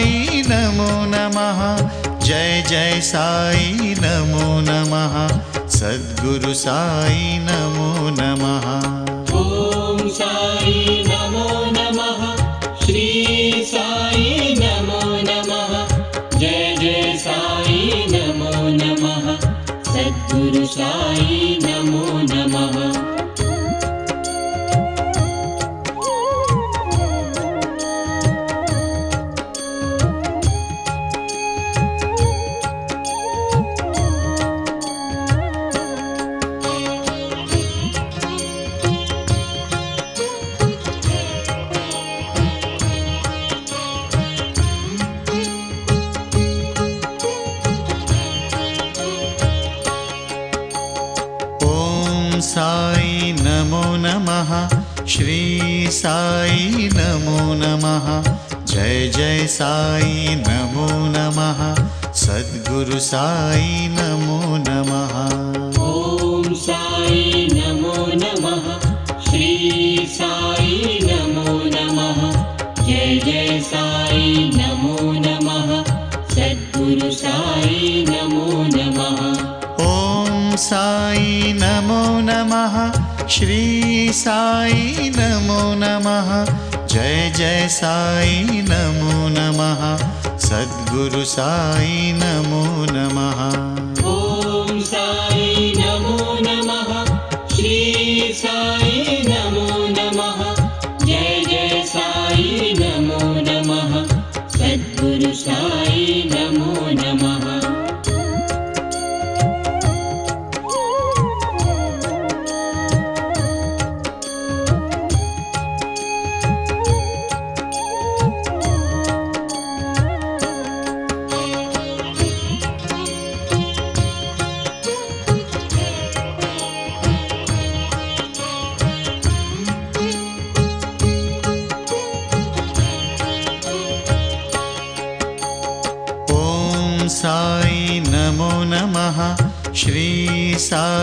साई नमो नमः। जय जय साई नमो नमः। सद्गुरु साई नमो नमः। ओम साई नमो नमः। श्री साई नमो नमः। जय जय साई नमो नमः। सद्गुरु साई नमो नमः। साई नमो नमः। श्री साई नमो नमः। जय जय साई नमो नमः। सद्गुरु साई नमो नमः। ओम साई नमो नमः। श्री साई नमो नमः। जय जय साई नमो नमः। सद्गुरु साई नमो नमः। ओम साई नमो नमः। श्री साई नमो नमः। जय जय साई नमो नमः। सद्गुरु साई नमो नमः। ओम साई नमो नमः। श्री साई नमो नमः। जय जय साई नमो नमः। सद्गुरु साई नमो नमः। साई नमो नमः। श्री साई